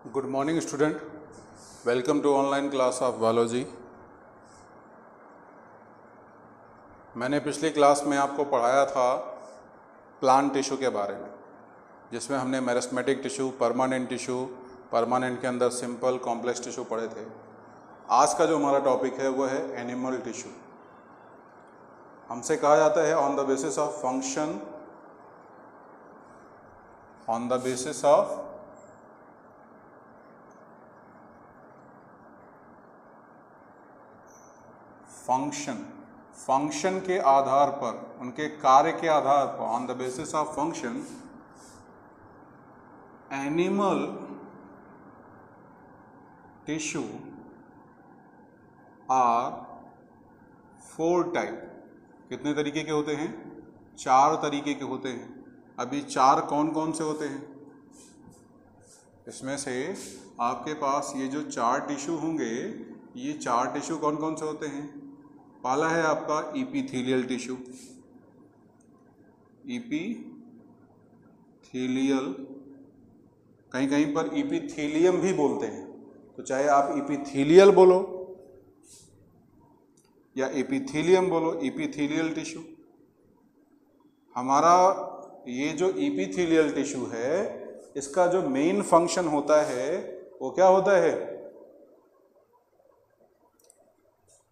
Good morning student, welcome to online class of biology. मैंने पिछली class में आपको पढ़ाया था प्लांट टिश्यू के बारे में, जिसमें हमने meristematic tissue, permanent tissue, permanent के अंदर सिंपल कॉम्प्लेक्स टिश्यू पढ़े थे। आज का जो हमारा टॉपिक है वो है एनिमल टिश्यू। हमसे कहा जाता है on the basis of function, on the basis of function के आधार पर, उनके कार्य के आधार पर, on the basis of function, animal tissue are 4 type. कितने तरीके के होते हैं? 4 तरीके के होते हैं। अभी 4 कौन कौन से होते हैं? इसमें से आपके पास ये जो 4 टिश्यू होंगे, ये 4 टिश्यू कौन कौन से होते हैं? पहला है आपका इपीथेलियल टिश्यू। इपीथेलियल, कहीं कहीं पर इपीथेलियम भी बोलते हैं, तो चाहे आप इपीथेलियल बोलो या इपीथेलियम बोलो, इपीथेलियल टिश्यू। हमारा ये जो इपीथेलियल टिश्यू है, इसका जो मेन फंक्शन होता है वो क्या होता है?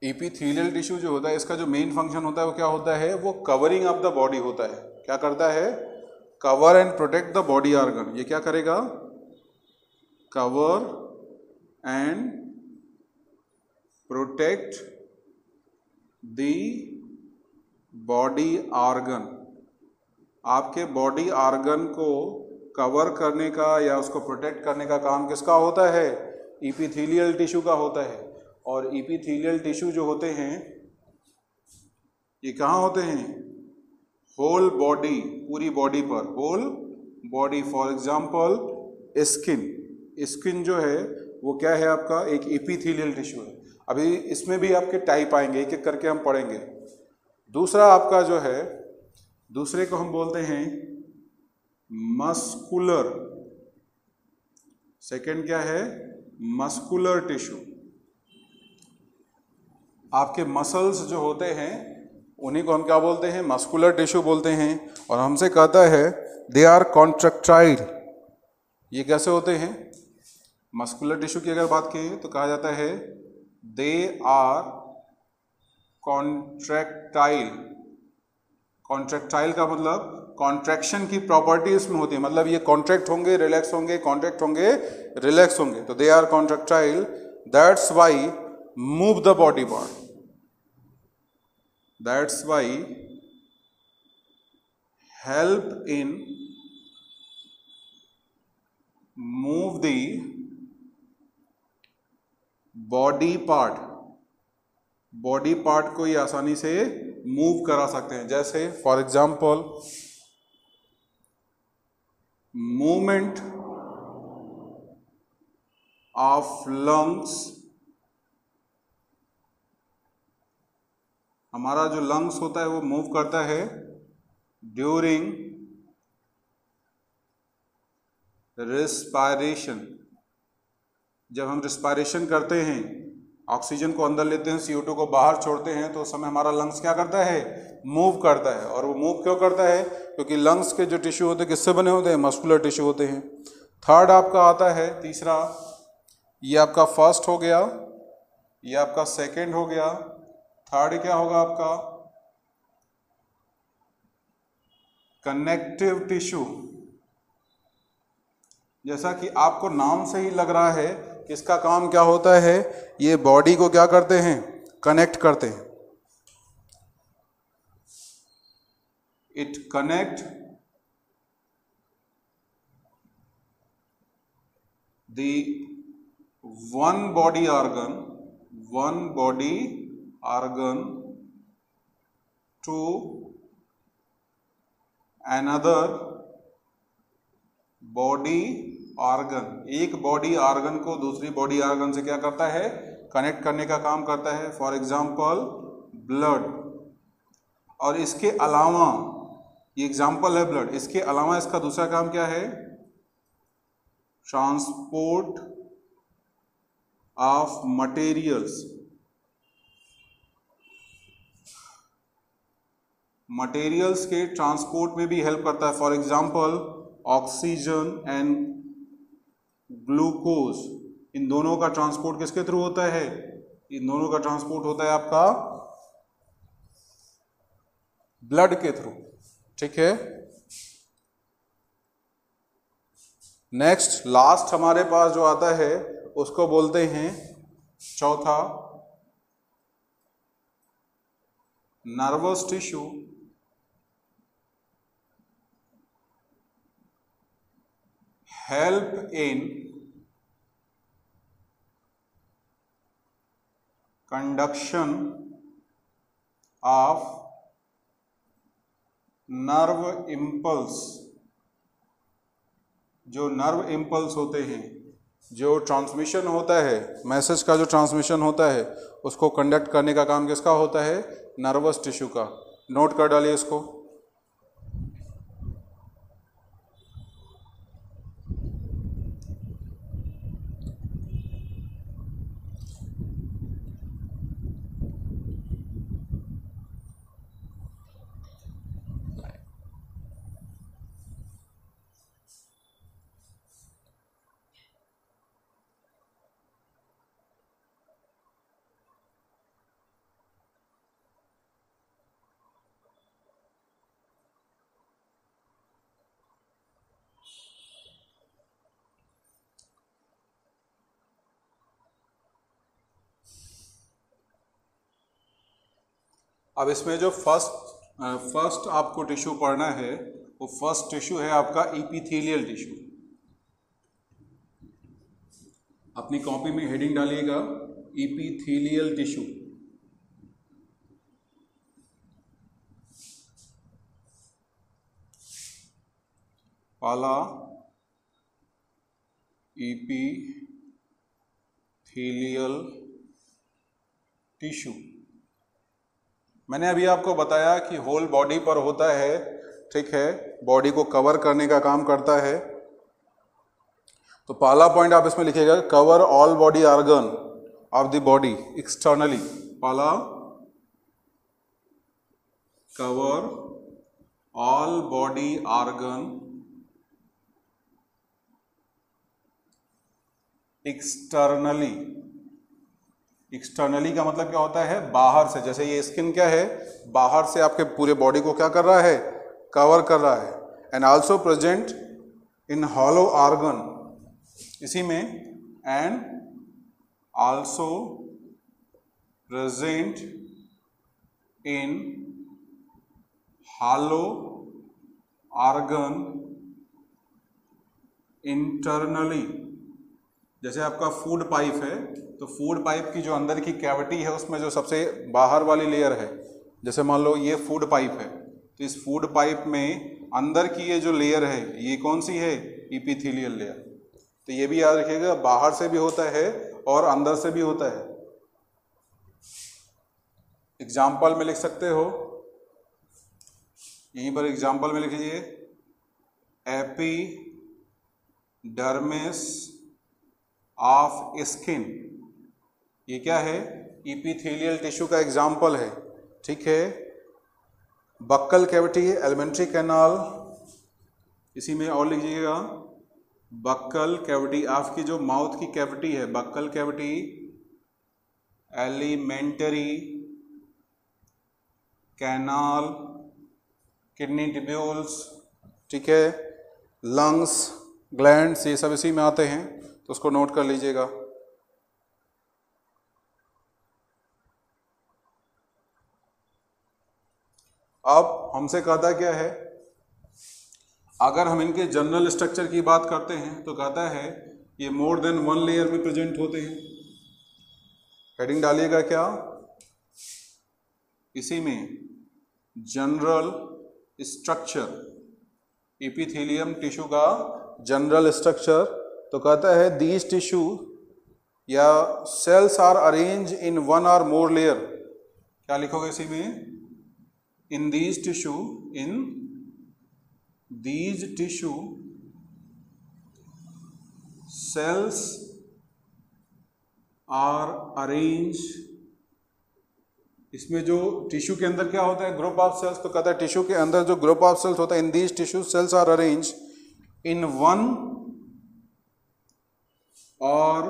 इपीथेलियल टिश्यू जो होता है, इसका जो मेन फंक्शन होता है वो क्या होता है? वो कवरिंग ऑफ द बॉडी होता है। क्या करता है? Cover and protect the body organ. ये क्या करेगा? Cover and protect the body organ. आपके बॉडी ऑर्गन को कवर करने का या उसको प्रोटेक्ट करने का काम किसका होता है? इपीथेलियल टिश्यू का होता है। और इपीथेलियल टिश्यू जो होते हैं, ये कहाँ होते हैं? होल बॉडी, पूरी बॉडी पर, whole body. For example skin जो है वो क्या है आपका? एक इपीथेलियल टिश्यू है। अभी इसमें भी आपके टाइप आएंगे, एक एक करके हम पढ़ेंगे। दूसरा आपका जो है, दूसरे को हम बोलते हैं मस्कुलर। सेकंड क्या है? Muscular tissue. आपके मसल्स जो होते हैं उन्हीं को हम क्या बोलते हैं? मस्कुलर टिश्यू बोलते हैं। और हमसे कहता है दे आर कॉन्ट्रैक्टाइल। ये कैसे होते हैं? मस्कुलर टिश्यू की अगर बात करें तो कहा जाता है दे आर कॉन्ट्रैक्टाइल। कॉन्ट्रैक्टाइल का मतलब कॉन्ट्रैक्शन की प्रॉपर्टी इसमें होती है, मतलब ये कॉन्ट्रैक्ट होंगे, रिलैक्स होंगे, कॉन्ट्रैक्ट होंगे, रिलैक्स होंगे, तो they are contractile. That's why move the body part. That's why help in move the body part. Body part को ये आसानी से मूव करा सकते हैं। जैसे for example movement of lungs. हमारा जो लंग्स होता है वो मूव करता है ड्यूरिंग रिस्पायरेशन। जब हम रिस्पायरेशन करते हैं, ऑक्सीजन को अंदर लेते हैं, CO2 को बाहर छोड़ते हैं, तो उस समय हमारा लंग्स क्या करता है? मूव करता है। और वो मूव क्यों करता है? क्योंकि लंग्स के जो टिश्यू होते हैं किससे बने होते हैं? मस्कुलर टिश्यू होते हैं। थर्ड आपका आता है, तीसरा, ये आपका फर्स्ट हो गया, ये आपका सेकेंड हो गया। थर्ड क्या होगा आपका? Connective tissue. जैसा कि आपको नाम से ही लग रहा है कि इसका काम क्या होता है? ये बॉडी को क्या करते हैं? कनेक्ट करते हैं। It connect the one body organ to another body organ। एक बॉडी ऑर्गन को दूसरी बॉडी ऑर्गन से क्या करता है? कनेक्ट करने का काम करता है। For example blood. और इसके अलावा, ये एग्जाम्पल है ब्लड, इसके अलावा इसका दूसरा काम क्या है? ट्रांसपोर्ट ऑफ मटेरियल्स, मटेरियल्स के ट्रांसपोर्ट में भी हेल्प करता है। For example oxygen and glucose, इन दोनों का ट्रांसपोर्ट किसके थ्रू होता है? इन दोनों का ट्रांसपोर्ट होता है आपका ब्लड के थ्रू, ठीक है। नेक्स्ट लास्ट हमारे पास जो आता है उसको बोलते हैं चौथा nervous tissue. Help in conduction of nerve impulse, जो नर्व इम्पल्स होते हैं, जो ट्रांसमिशन होता है, मैसेज का जो ट्रांसमिशन होता है उसको कंडक्ट करने का काम किसका होता है? नर्वस टिश्यू का। नोट कर डालिए इसको। अब इसमें जो फर्स्ट आपको टिश्यू पढ़ना है वो फर्स्ट टिश्यू है आपका इपिथेलियल टिश्यू। अपनी कॉपी में हेडिंग डालिएगा इपिथेलियल टिश्यू। पहला इपिथेलियल टिश्यू, मैंने अभी आपको बताया कि होल बॉडी पर होता है, ठीक है, बॉडी को कवर करने का काम करता है। तो पहला पॉइंट आप इसमें लिखिएगा cover all body organ of the body externally. पहला cover all body organ externally. Externally का मतलब क्या होता है? बाहर से। जैसे ये स्किन क्या है? बाहर से आपके पूरे बॉडी को क्या कर रहा है? कवर कर रहा है। And also present in hollow organ, इसी में and also present in hollow organ internally. जैसे आपका फूड पाइप है, तो फूड पाइप की जो अंदर की कैविटी है उसमें जो सबसे बाहर वाली लेयर है, जैसे मान लो ये फूड पाइप है, तो इस फूड पाइप में अंदर की ये जो लेयर है ये कौन सी है? Epithelial layer. तो ये भी याद रखिएगा, बाहर से भी होता है और अंदर से भी होता है। एग्जाम्पल में लिख सकते हो, यहीं पर एग्जाम्पल में लिख लीजिए एपिडर्मिस ऑफ स्किन। ये क्या है? इपिथेलियल टिश्यू का एग्जाम्पल है, ठीक है। बक्कल कैविटी, एलिमेंट्री कैनाल, इसी में और लीजिएगा बक्कल कैविटी। आपकी जो माउथ की कैविटी है, buccal cavity, elementary canal, kidney tubules, ठीक है, लंग्स, ग्लैंड्स, ये सब इसी में आते हैं, तो उसको नोट कर लीजिएगा। अब हमसे कहता क्या है? अगर हम इनके जनरल स्ट्रक्चर की बात करते हैं तो कहता है ये मोर देन वन लेयर में प्रेजेंट होते हैं। हेडिंग डालिएगा क्या? इसी में जनरल स्ट्रक्चर, एपिथेलियम टिश्यू का जनरल स्ट्रक्चर। तो कहता है दीज टिश्यू या cells are arrange in one or more layer. क्या लिखोगे इसी में? In these tissue, in these tissue cells are arranged, इसमें जो टिश्यू के अंदर क्या होता है, ग्रुप ऑफ सेल्स, तो कहता है टिश्यू के अंदर जो ग्रुप ऑफ सेल्स होता है, in these tissue cells are arrange in one or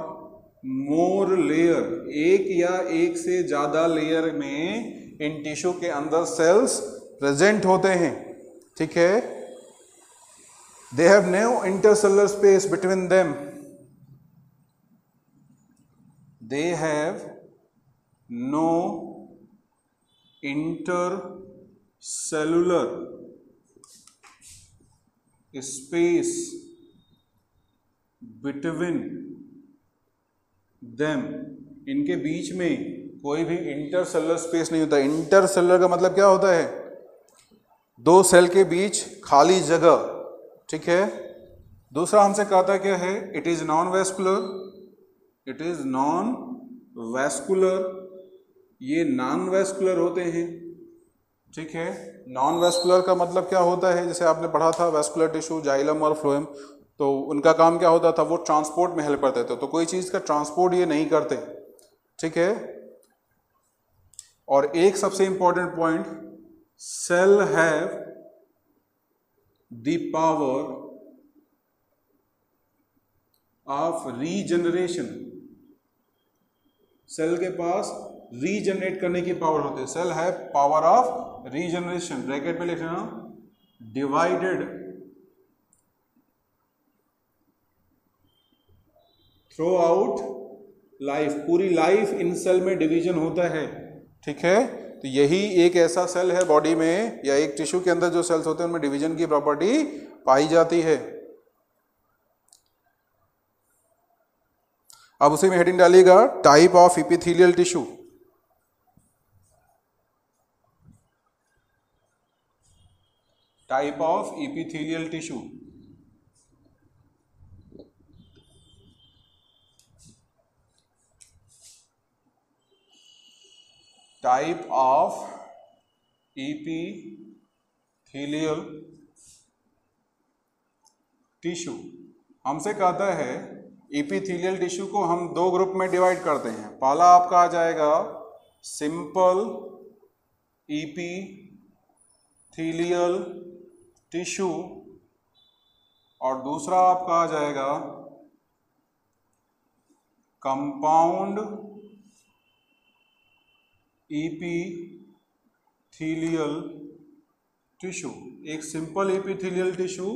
more layer, एक या एक से ज्यादा लेयर में इन टिश्यू के अंदर सेल्स प्रेजेंट होते हैं, ठीक है। They have no intercellular space between them, they have no intercellular space between them, इनके बीच में कोई भी इंटरसेलुलर स्पेस नहीं होता। इंटरसेलुलर का मतलब क्या होता है, दो सेल के बीच खाली जगह, ठीक है। दूसरा हमसे कहता क्या है, it is non vascular, it is non vascular, ये नॉन वेस्कुलर होते हैं, ठीक है। नॉन वेस्कुलर का मतलब क्या होता है, जैसे आपने पढ़ा था वेस्कुलर टिश्यू, जाइलम और फ्लोएम, तो उनका काम क्या होता था, वो ट्रांसपोर्ट में हेल्प करते थे, तो कोई चीज़ का ट्रांसपोर्ट ये नहीं करते, ठीक है। और एक सबसे important point, cell have the power of regeneration, cell के पास रीजनरेट करने की पावर होती है, cell have power of regeneration, bracket में लिखना डिवाइडेड थ्रू आउट लाइफ, पूरी लाइफ इन सेल में डिवीजन होता है, ठीक है। तो यही एक ऐसा सेल है बॉडी में या एक टिश्यू के अंदर जो सेल्स होते हैं उनमें डिवीजन की प्रॉपर्टी पाई जाती है। अब उसी में हेडिंग डालिएगा type of epithelial tissue. Type of epithelial tissue, type of epithelial tissue हमसे कहता है इपिथेलियल टिश्यू को हम दो ग्रुप में डिवाइड करते हैं। पहला आपका आ जाएगा सिंपल इपिथेलियल टिश्यू और दूसरा आपका आ जाएगा कंपाउंड इपिथेलियल टिश्यू। एक सिंपल इपिथेलियल टिश्यू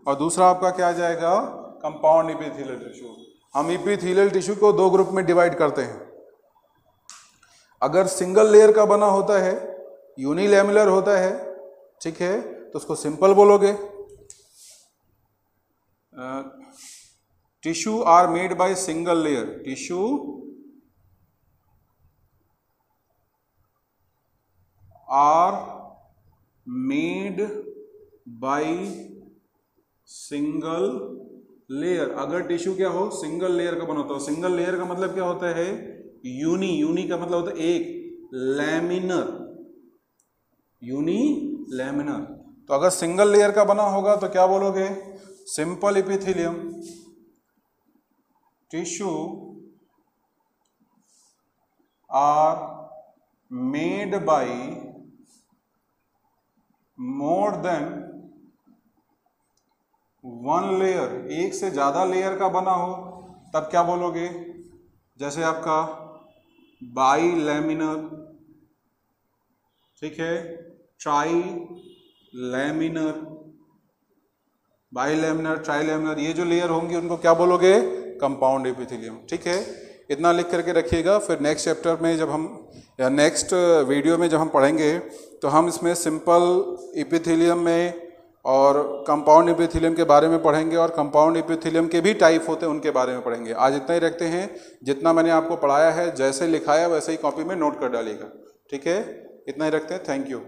और दूसरा आपका क्या आ जाएगा, कंपाउंड इपिथेलियल टिश्यू। हम इपिथेलियल टिश्यू को दो ग्रुप में डिवाइड करते हैं। अगर सिंगल लेयर का बना होता है, यूनिलैमेलर होता है, ठीक है, तो उसको सिंपल बोलोगे। Tissue are made by single layer, tissue are made by single layer. अगर टिश्यू क्या हो, सिंगल लेयर का बना होता है। सिंगल लेयर का मतलब क्या होता है, यूनी, यूनी का मतलब होता है एक, लैमिनर, यूनी लैमिनर। तो अगर सिंगल लेयर का बना होगा तो क्या बोलोगे, simple epithelium. Tissue are made by more than one layer, एक से ज्यादा लेयर का बना हो तब क्या बोलोगे, जैसे आपका बाई लैमिनर, ठीक है, try laminar, by laminar, try laminar, ये जो लेयर होंगी उनको क्या बोलोगे, कंपाउंड एपिथेलियम। ठीक है, इतना लिख करके रखिएगा। फिर नेक्स्ट चैप्टर में जब हम या नेक्स्ट वीडियो में जब हम पढ़ेंगे तो हम इसमें सिंपल एपिथेलियम में और कंपाउंड एपिथेलियम के बारे में पढ़ेंगे और कंपाउंड एपिथेलियम के भी टाइप होते हैं उनके बारे में पढ़ेंगे। आज इतना ही रखते हैं, जितना मैंने आपको पढ़ाया है जैसे लिखाया वैसे ही कॉपी में नोट कर डालिएगा। ठीक है, इतना ही रखते हैं। Thank you.